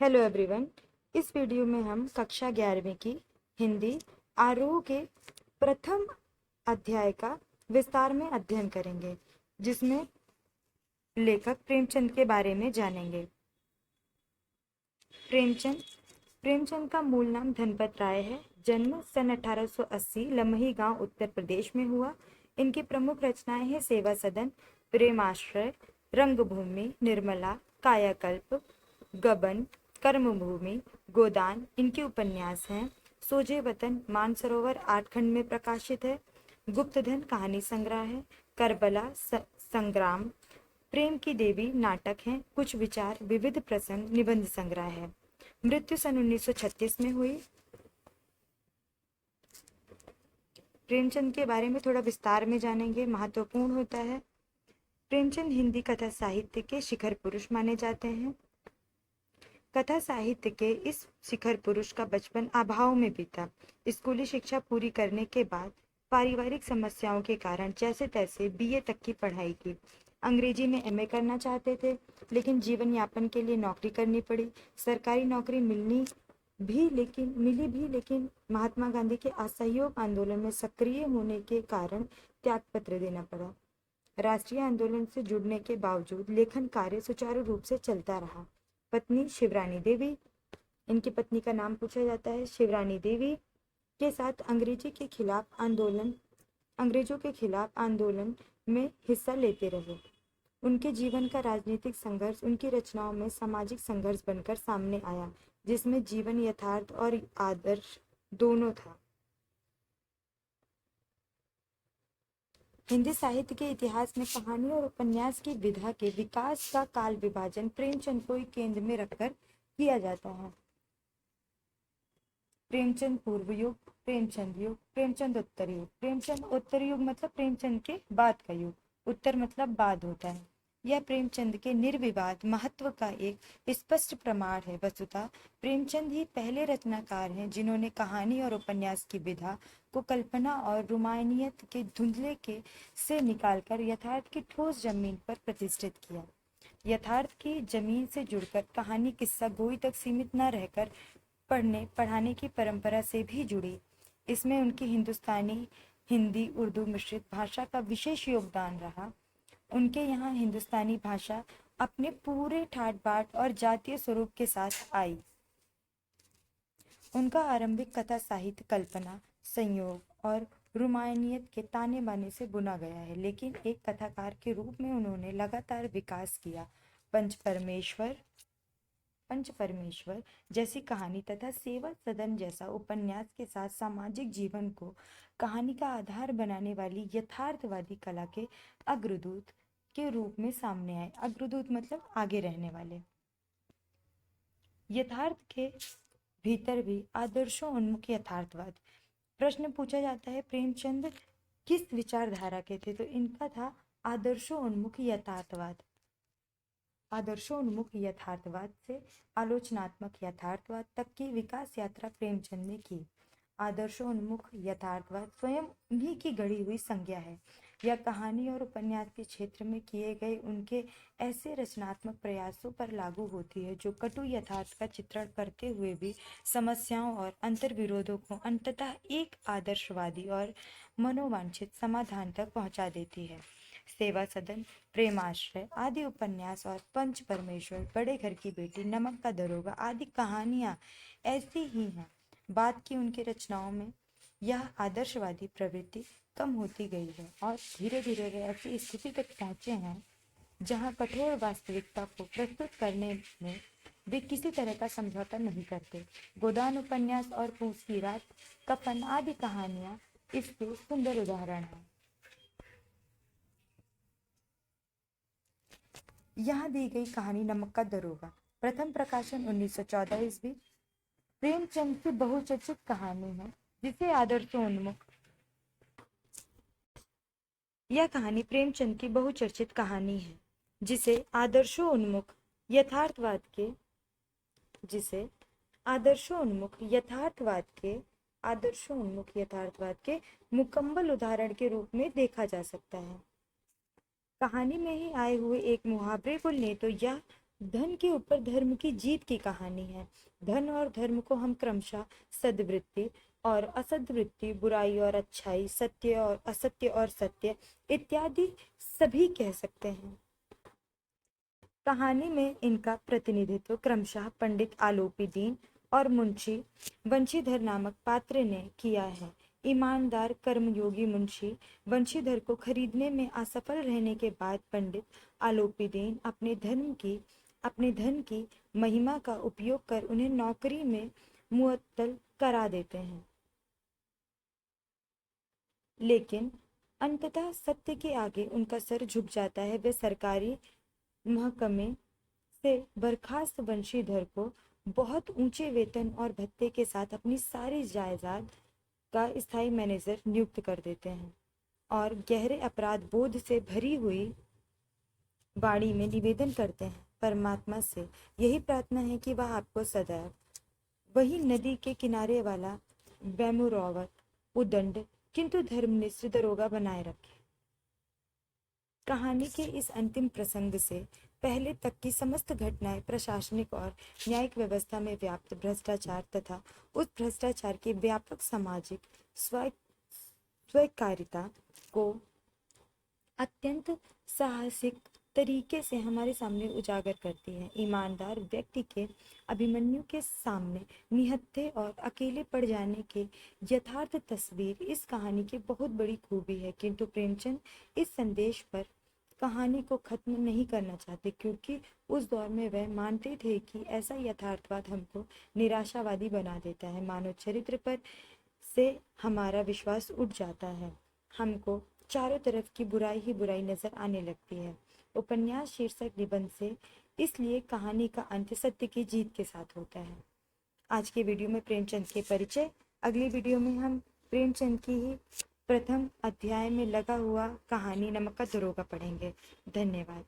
Hello everyone. इस video में हम कक्षा 11वीं की हिंदी आरोह के प्रथम अध्याय का विस्तार में अध्ययन करेंगे, जिसमें लेखक प्रेमचंद के बारे में जानेंगे। प्रेमचंद का मूल नाम धनपत राय है। जन्म सन 1880 लमही गांव उत्तर प्रदेश में हुआ। इनकी प्रमुख रचनाएं हैं सेवा सदन, प्रेमाश्रय, रंगभूमि, निर्मला, कायाकल्प, गबन, कर्मभूमि, गोदान इनके उपन्यास हैं। सोजे वतन मानसरोवर 8 खंड में प्रकाशित है। गुप्तधन कहानी संग्रह है। करबला संग्राम, प्रेम की देवी नाटक है। कुछ विचार, विविध प्रसंग निबंध संग्रह है। मृत्यु सन 1936 में हुई। प्रेमचंद के बारे में थोड़ा विस्तार में जानेंगे, महत्वपूर्ण होता है। प्रेमचंद हिंदी कथा साहित्य के शिखर पुरुष माने जाते हैं। कथा साहित्य के इस शिखर पुरुष का बचपन अभाव में बीता। स्कूली शिक्षा पूरी करने के बाद पारिवारिक समस्याओं के कारण जैसे तैसे बीए तक की पढ़ाई की। अंग्रेजी में एमए करना चाहते थे, लेकिन जीवन यापन के लिए नौकरी करनी पड़ी। सरकारी नौकरी मिली भी, लेकिन महात्मा गांधी के असहयोग आंदोलन में सक्रिय होने के कारण त्यागपत्र देना पड़ा। राष्ट्रीय आंदोलन से जुड़ने के बावजूद लेखन कार्य सुचारू रूप से चलता रहा। पत्नी शिवरानी देवी, इनकी पत्नी का नाम पूछा जाता है। शिवरानी देवी के साथ अंग्रेजों के खिलाफ आंदोलन में हिस्सा लेते रहे। उनके जीवन का राजनीतिक संघर्ष उनकी रचनाओं में सामाजिक संघर्ष बनकर सामने आया, जिसमें जीवन यथार्थ और आदर्श दोनों था। हिंदी साहित्य के इतिहास में कहानी और उपन्यास की विधा के विकास का काल विभाजन प्रेमचंद को केंद्र में रखकर किया जाता है। प्रेमचंद पूर्व युग, प्रेमचंद युग, प्रेमचंद उत्तर युग। प्रेमचंद उत्तर युग मतलब प्रेमचंद के बाद का युग, उत्तर मतलब बाद होता है। यह प्रेमचंद के निर्विवाद महत्व का एक स्पष्ट प्रमाण है। वस्तुतः प्रेमचंद ही पहले रचनाकार हैं जिन्होंने कहानी और उपन्यास की विधा को कल्पना और रोमानियत के धुंधले के से निकालकर यथार्थ की ठोस जमीन पर प्रतिष्ठित किया। यथार्थ की जमीन से जुड़कर कहानी किस्सा गोई तक सीमित न रहकर पढ़ने पढ़ाने की परंपरा से भी जुड़ी। इसमें उनकी हिंदुस्तानी, हिंदी, उर्दू मिश्रित भाषा का विशेष योगदान रहा। उनके यहाँ हिंदुस्तानी भाषा अपने पूरे ठाट बाट और जातीय स्वरूप के साथ आई। उनका आरंभिक कथा साहित्य कल्पना, संयोग और रोमानियत के ताने बाने से बुना गया है, लेकिन एक कथाकार के रूप में उन्होंने लगातार विकास किया। पंच परमेश्वर जैसी कहानी तथा सेवा सदन जैसा उपन्यास के साथ सामाजिक जीवन को कहानी का आधार बनाने वाली यथार्थवादी कला के अग्रदूत के रूप में सामने आए। अग्रदूत मतलब आगे रहने वाले। यथार्थ के भीतर भी आदर्शों उन्मुख यथार्थवाद। प्रश्न पूछा जाता है प्रेमचंद किस विचारधारा के थे, तो इनका था आदर्शोन्मुख यथार्थवाद। आदर्शोन्मुख यथार्थवाद से आलोचनात्मक यथार्थवाद तक की विकास यात्रा प्रेमचंद ने की। आदर्शोन्मुख यथार्थवाद स्वयं उन्हीं की गढ़ी हुई संज्ञा है। यह कहानी और उपन्यास के क्षेत्र में किए गए उनके ऐसे रचनात्मक प्रयासों पर लागू होती है जो कटु यथार्थ का चित्रण करते हुए भी समस्याओं और अंतर्विरोधों को अंततः एक आदर्शवादी और मनोवांछित समाधान तक पहुंचा देती है। सेवा सदन, प्रेमाश्रय आदि उपन्यास और पंच परमेश्वर, बड़े घर की बेटी, नमक का दरोगा आदि कहानियां ऐसी ही हैं। बाद की उनकी रचनाओं में यह आदर्शवादी प्रवृत्ति कम होती गई है और धीरे धीरे वे ऐसी स्थिति तक पहुंचे हैं जहां कठोर वास्तविकता को प्रस्तुत करने में वे किसी तरह का समझौता नहीं करते। गोदान उपन्यास और पूस की रात, कफन आदि कहानियां इसके सुंदर उदाहरण हैं। यहाँ दी गई कहानी नमक का दरोगा, प्रथम प्रकाशन 1914 ईस्वी। प्रेमचंद की बहुचर्चित कहानी है जिसे आदर्शोन्मुख। यह कहानी प्रेमचंद की बहुचर्चित कहानी है जिसे आदर्शोन्मुख यथार्थवाद के मुकम्मल उदाहरण के रूप में देखा जा सकता है। कहानी में ही आए हुए एक मुहावरे को लें तो यह धन के ऊपर धर्म की जीत की कहानी है। धन और धर्म को हम क्रमशः सद्वृत्ति और असद्वृत्ति, बुराई और अच्छाई, सत्य और असत्य और सत्य इत्यादि सभी कह सकते हैं। कहानी में इनका प्रतिनिधित्व क्रमशः पंडित आलोपीदीन और मुंशी वंशीधर नामक पात्र ने किया है। ईमानदार कर्मयोगी मुंशी वंशीधर को खरीदने में असफल रहने के बाद पंडित आलोपीदीन अपने धन की महिमा का उपयोग कर उन्हें नौकरी में मुअत्तल करा देते हैं। लेकिन अंततः सत्य के आगे उनका सर झुक जाता है। वे सरकारी महकमे से बर्खास्त वंशीधर को बहुत ऊंचे वेतन और भत्ते के साथ अपनी सारी जायदाद का स्थायी मैनेजर नियुक्त कर देते हैं और गहरे अपराध बोध से भरी हुई वाणी में निवेदन करते हैं, परमात्मा से यही प्रार्थना है कि वह आपको सदैव वही नदी के किनारे वाला बैमुरौवत उदंड किंतु धर्मनिष्ठ दरोगा बनाए रखे। कहानी के इस अंतिम प्रसंग से पहले तक की समस्त घटनाएं प्रशासनिक और न्यायिक व्यवस्था में व्याप्त भ्रष्टाचार तथा उस भ्रष्टाचार की व्यापक सामाजिक स्वीकार्यता को अत्यंत साहसिक तरीके से हमारे सामने उजागर करती है। ईमानदार व्यक्ति के अभिमन्यु के सामने निहत्थे और अकेले पड़ जाने के यथार्थ तस्वीर इस कहानी की बहुत बड़ी खूबी है। किंतु प्रेमचंद इस संदेश पर कहानी को खत्म नहीं करना चाहते, क्योंकि उस दौर में वह मानते थे कि ऐसा यथार्थवाद हमको निराशावादी बना देता है। मानव चरित्र पर से हमारा विश्वास उठ जाता है। हमको चारों तरफ की बुराई ही बुराई नजर आने लगती है। उपन्यास शीर्षक निबंध से इसलिए कहानी का अंत सत्य की जीत के साथ होता है। आज के वीडियो में प्रेमचंद के परिचय, अगली वीडियो में हम प्रेमचंद की ही प्रथम अध्याय में लगा हुआ कहानी नमक का दरोगा पढ़ेंगे। धन्यवाद।